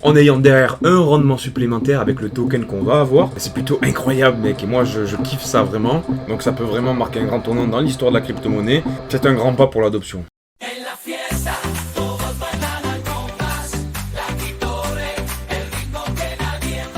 en ayant derrière un rendement supplémentaire avec le token qu'on va avoir. Et c'est plutôt incroyable mec, et moi je kiffe ça vraiment. Donc ça peut vraiment marquer un grand tournant dans l'histoire de la crypto-monnaie. C'est un grand pas pour l'adoption.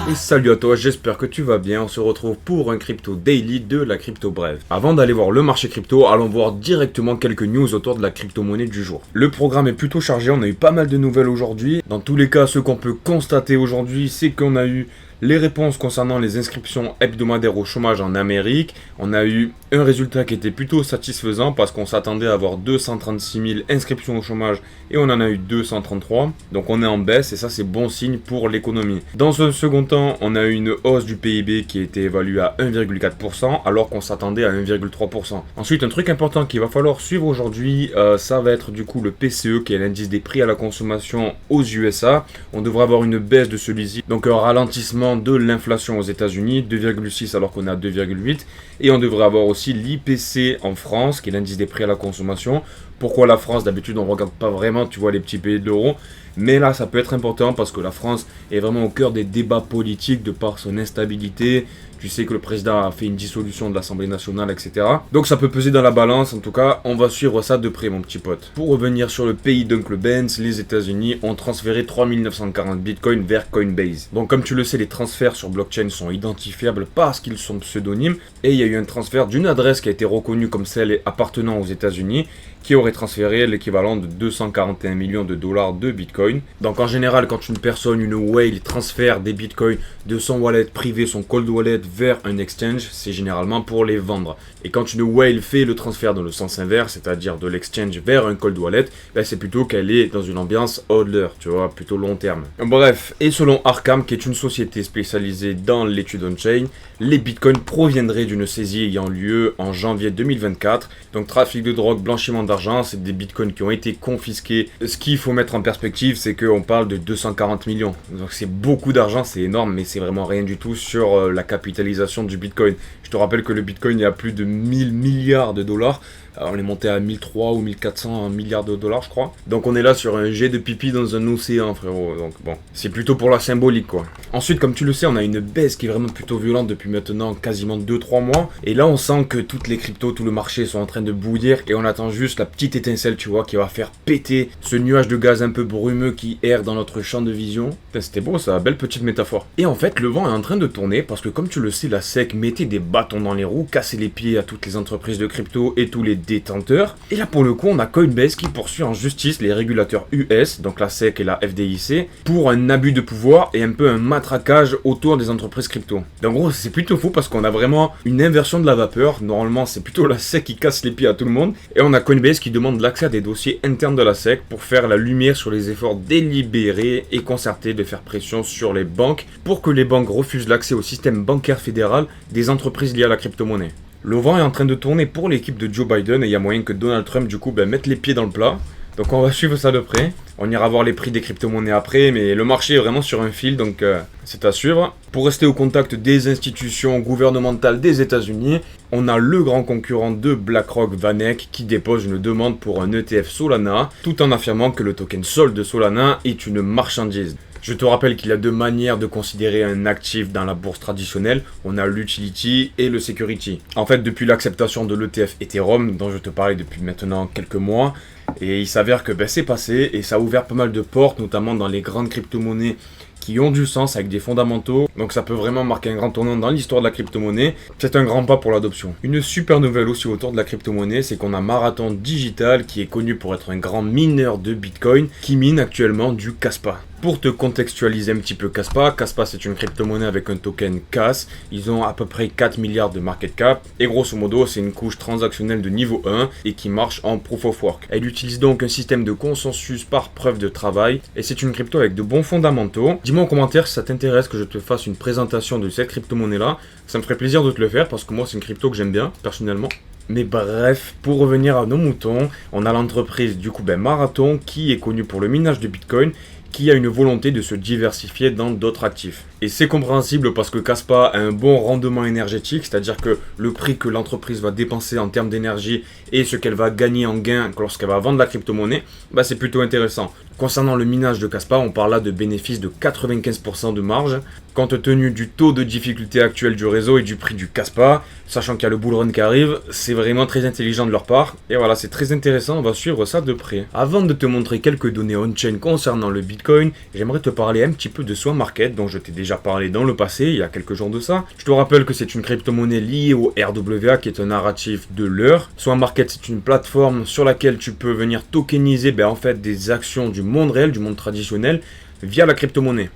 Et salut à toi, j'espère que tu vas bien. On se retrouve pour un crypto daily de la crypto brève. Avant d'aller voir le marché crypto, allons voir directement quelques news autour de la crypto-monnaie du jour. Le programme est plutôt chargé, on a eu pas mal de nouvelles aujourd'hui. Dans tous les cas, ce qu'on peut constater aujourd'hui, c'est qu'on a eu les réponses concernant les inscriptions hebdomadaires au chômage en Amérique. On a eu un résultat qui était plutôt satisfaisant parce qu'on s'attendait à avoir 236 000 inscriptions au chômage et on en a eu 233. Donc on est en baisse et ça c'est bon signe pour l'économie. Dans un second temps, on a eu une hausse du PIB qui a été évaluée à 1,4% alors qu'on s'attendait à 1,3%. Ensuite, un truc important qu'il va falloir suivre aujourd'hui, ça va être du coup le PCE qui est l'indice des prix à la consommation aux USA. On devrait avoir une baisse de celui-ci, donc un ralentissement de l'inflation aux États-Unis, 2,6 alors qu'on est à 2,8, et on devrait avoir aussi l'IPC en France, qui est l'indice des prix à la consommation. Pourquoi la France? D'habitude on ne regarde pas vraiment, tu vois, les petits pays de l'euro, mais là ça peut être important parce que la France est vraiment au cœur des débats politiques de par son instabilité. Tu sais que le président a fait une dissolution de l'Assemblée nationale, etc. Donc ça peut peser dans la balance. En tout cas, on va suivre ça de près, mon petit pote. Pour revenir sur le pays d'Uncle Benz, les États-Unis ont transféré 3940 bitcoins vers Coinbase. Donc comme tu le sais, les transferts sur blockchain sont identifiables parce qu'ils sont pseudonymes. Et il y a eu un transfert d'une adresse qui a été reconnue comme celle appartenant aux États-Unis, qui aurait transféré l'équivalent de 241 millions de dollars de bitcoin. Donc en général, quand une personne, une whale, transfère des bitcoins de son wallet privé, son cold wallet, vers un exchange, c'est généralement pour les vendre. Et quand une whale fait le transfert dans le sens inverse, c'est-à-dire de l'exchange vers un cold wallet, ben c'est plutôt qu'elle est dans une ambiance hodler, tu vois, plutôt long terme. Bref, et selon Arkham, qui est une société spécialisée dans l'étude on-chain, les bitcoins proviendraient d'une saisie ayant lieu en janvier 2024. Donc trafic de drogue, blanchiment d'argent, c'est des bitcoins qui ont été confisqués. Ce qu'il faut mettre en perspective, c'est qu'on parle de 240 millions. Donc c'est beaucoup d'argent, c'est énorme, mais c'est vraiment rien du tout sur la capitalisation du bitcoin. Je te rappelle que le bitcoin, il y a plus de 1000 milliards de dollars. Alors, on est monté à 1300 ou 1400 milliards de dollars, je crois. Donc on est là sur un jet de pipi dans un océan, frérot. Donc bon, c'est plutôt pour la symbolique, quoi. Ensuite, comme tu le sais, on a une baisse qui est vraiment plutôt violente depuis maintenant quasiment 2-3 mois. Et là, on sent que toutes les cryptos, tout le marché sont en train de bouillir. Et on attend juste la petite étincelle, tu vois, qui va faire péter ce nuage de gaz un peu brumeux qui erre dans notre champ de vision. Putain, c'était beau, ça, belle petite métaphore. Et en fait, le vent est en train de tourner parce que, comme tu le sais, la SEC mettait des bâtons dans les roues, cassait les pieds à toutes les entreprises de crypto et tous les détenteurs. Et là pour le coup on a Coinbase qui poursuit en justice les régulateurs US, donc la SEC et la FDIC, pour un abus de pouvoir et un peu un matraquage autour des entreprises crypto. Donc en gros c'est plutôt fou parce qu'on a vraiment une inversion de la vapeur. Normalement c'est plutôt la SEC qui casse les pieds à tout le monde, et on a Coinbase qui demande l'accès à des dossiers internes de la SEC pour faire la lumière sur les efforts délibérés et concertés de faire pression sur les banques pour que les banques refusent l'accès au système bancaire fédéral des entreprises liées à la crypto-monnaie. Le vent est en train de tourner pour l'équipe de Joe Biden et il y a moyen que Donald Trump du coup mette les pieds dans le plat. Donc on va suivre ça de près. On ira voir les prix des crypto-monnaies après, mais le marché est vraiment sur un fil, donc c'est à suivre. Pour rester au contact des institutions gouvernementales des États-Unis, on a le grand concurrent de BlackRock, VanEck, qui dépose une demande pour un ETF Solana, tout en affirmant que le token Sol de Solana est une marchandise. Je te rappelle qu'il y a deux manières de considérer un actif dans la bourse traditionnelle. On a l'utility et le security. En fait, depuis l'acceptation de l'ETF Ethereum, dont je te parlais depuis maintenant quelques mois, et il s'avère que c'est passé et ça a ouvert pas mal de portes, notamment dans les grandes crypto-monnaies qui ont du sens avec des fondamentaux. Donc ça peut vraiment marquer un grand tournant dans l'histoire de la crypto-monnaie. C'est un grand pas pour l'adoption. Une super nouvelle aussi autour de la crypto-monnaie, c'est qu'on a Marathon Digital qui est connu pour être un grand mineur de Bitcoin qui mine actuellement du Kaspa. Pour te contextualiser un petit peu Kaspa c'est une crypto-monnaie avec un token CAS. Ils ont à peu près 4 milliards de market cap. Et grosso modo, c'est une couche transactionnelle de niveau 1 et qui marche en proof of work. Elle utilise donc un système de consensus par preuve de travail. Et c'est une crypto avec de bons fondamentaux. Dis-moi en commentaire si ça t'intéresse que je te fasse une présentation de cette crypto-monnaie là. Ça me ferait plaisir de te le faire parce que moi c'est une crypto que j'aime bien personnellement. Mais bref, pour revenir à nos moutons, on a l'entreprise du coup Marathon qui est connue pour le minage de Bitcoin, qui a une volonté de se diversifier dans d'autres actifs. Et c'est compréhensible parce que Kaspa a un bon rendement énergétique, c'est-à-dire que le prix que l'entreprise va dépenser en termes d'énergie et ce qu'elle va gagner en gain lorsqu'elle va vendre la crypto-monnaie, c'est plutôt intéressant. Concernant le minage de Kaspa, on parle là de bénéfices de 95% de marge, compte tenu du taux de difficulté actuel du réseau et du prix du Kaspa, sachant qu'il y a le bull run qui arrive, c'est vraiment très intelligent de leur part. Et voilà, c'est très intéressant, on va suivre ça de près. Avant de te montrer quelques données on-chain concernant le Bitcoin, j'aimerais te parler un petit peu de Swan Market, dont je t'ai déjà parlé dans le passé, il y a quelques jours de ça. Je te rappelle que c'est une crypto-monnaie liée au RWA, qui est un narratif de l'heure. Swan Market, c'est une plateforme sur laquelle tu peux venir tokeniser en fait des actions du monde réel, du monde traditionnel, via la crypto-monnaie.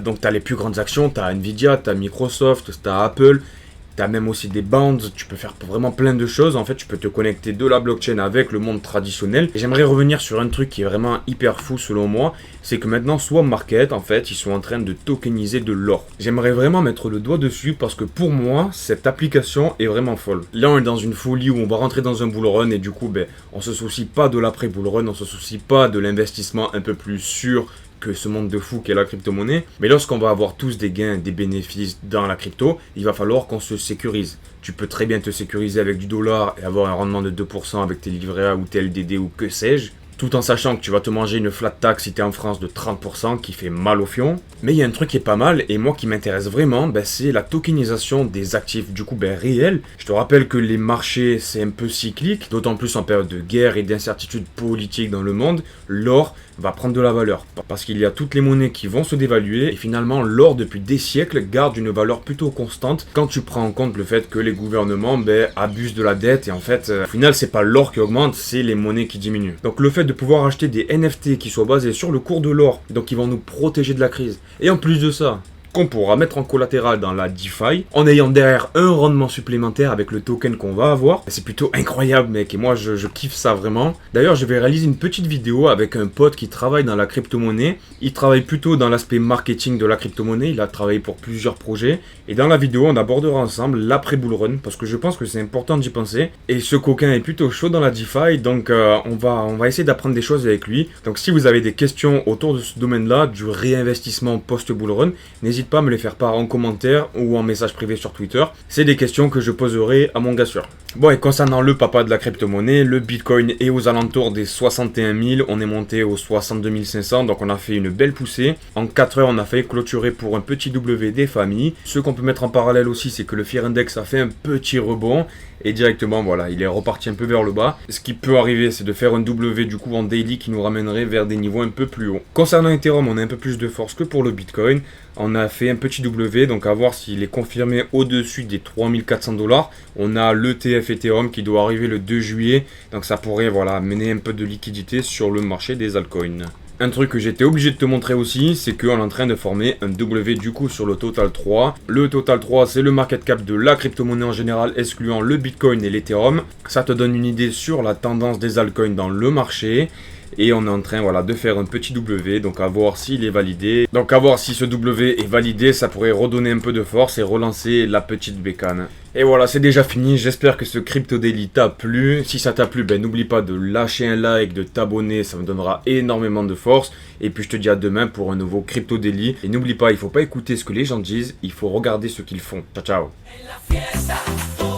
Donc tu as les plus grandes actions, tu as Nvidia, tu as Microsoft, tu as Apple, tu as même aussi des bonds, tu peux faire vraiment plein de choses. En fait, tu peux te connecter de la blockchain avec le monde traditionnel. Et j'aimerais revenir sur un truc qui est vraiment hyper fou selon moi, c'est que maintenant Swan Market, en fait, ils sont en train de tokeniser de l'or. J'aimerais vraiment mettre le doigt dessus parce que pour moi, cette application est vraiment folle. Là, on est dans une folie où on va rentrer dans un bull run et du coup, on se soucie pas de l'après bull run, on se soucie pas de l'investissement un peu plus sûr que ce monde de fou qu'est la crypto-monnaie. Mais lorsqu'on va avoir tous des gains, des bénéfices dans la crypto, il va falloir qu'on se sécurise. Tu peux très bien te sécuriser avec du dollar et avoir un rendement de 2% avec tes livrets A ou tes LDD ou que sais-je. Tout en sachant que tu vas te manger une flat tax si tu es en France de 30% qui fait mal au fion. Mais il y a un truc qui est pas mal et moi qui m'intéresse vraiment, c'est la tokenisation des actifs du coup réels. Je te rappelle que les marchés c'est un peu cyclique, d'autant plus en période de guerre et d'incertitude politique dans le monde, l'or va prendre de la valeur. Parce qu'il y a toutes les monnaies qui vont se dévaluer et finalement l'or depuis des siècles garde une valeur plutôt constante quand tu prends en compte le fait que les gouvernements abusent de la dette et en fait au final c'est pas l'or qui augmente, c'est les monnaies qui diminuent. Donc le fait de pouvoir acheter des NFT qui soient basés sur le cours de l'or, donc qui vont nous protéger de la crise. Et en plus de ça, qu'on pourra mettre en collatéral dans la DeFi, en ayant derrière un rendement supplémentaire avec le token qu'on va avoir. C'est plutôt incroyable mec, et moi je kiffe ça vraiment. D'ailleurs je vais réaliser une petite vidéo avec un pote qui travaille dans la crypto-monnaie. Il travaille plutôt dans l'aspect marketing de la crypto-monnaie, il a travaillé pour plusieurs projets. Et dans la vidéo on abordera ensemble l'après bull run, parce que je pense que c'est important d'y penser. Et ce coquin est plutôt chaud dans la DeFi, donc on va essayer d'apprendre des choses avec lui. Donc si vous avez des questions autour de ce domaine-là, du réinvestissement post-bull run, n'hésitez pas à me les faire part en commentaire ou en message privé sur Twitter. C'est des questions que je poserai à mon gars sûr. Bon, et concernant le papa de la crypto-monnaie, le Bitcoin est aux alentours des 61 000, on est monté aux 62 500, donc on a fait une belle poussée. En 4 heures, on a failli clôturer pour un petit W des familles. Ce qu'on peut mettre en parallèle aussi, c'est que le Fear Index a fait un petit rebond, et directement, voilà, il est reparti un peu vers le bas. Ce qui peut arriver, c'est de faire un W du coup en daily qui nous ramènerait vers des niveaux un peu plus hauts. Concernant Ethereum, on a un peu plus de force que pour le Bitcoin. On a fait un petit W, donc à voir s'il est confirmé au-dessus des 3400 $. On a l'ETF Ethereum qui doit arriver le 2 juillet, donc ça pourrait mener un peu de liquidité sur le marché des altcoins. Un truc que j'étais obligé de te montrer aussi, c'est qu'on est en train de former un W du coup sur le Total 3. Le Total 3, c'est le market cap de la crypto-monnaie en général, excluant le Bitcoin et l'Ethereum. Ça te donne une idée sur la tendance des altcoins dans le marché. Et on est en train de faire un petit W, donc à voir s'il est validé. Donc à voir si ce W est validé, ça pourrait redonner un peu de force et relancer la petite bécane. Et voilà, c'est déjà fini, j'espère que ce Crypto Daily t'a plu. Si ça t'a plu, n'oublie pas de lâcher un like, de t'abonner, ça me donnera énormément de force. Et puis je te dis à demain pour un nouveau Crypto Daily. Et n'oublie pas, il faut pas écouter ce que les gens disent, il faut regarder ce qu'ils font. Ciao ciao.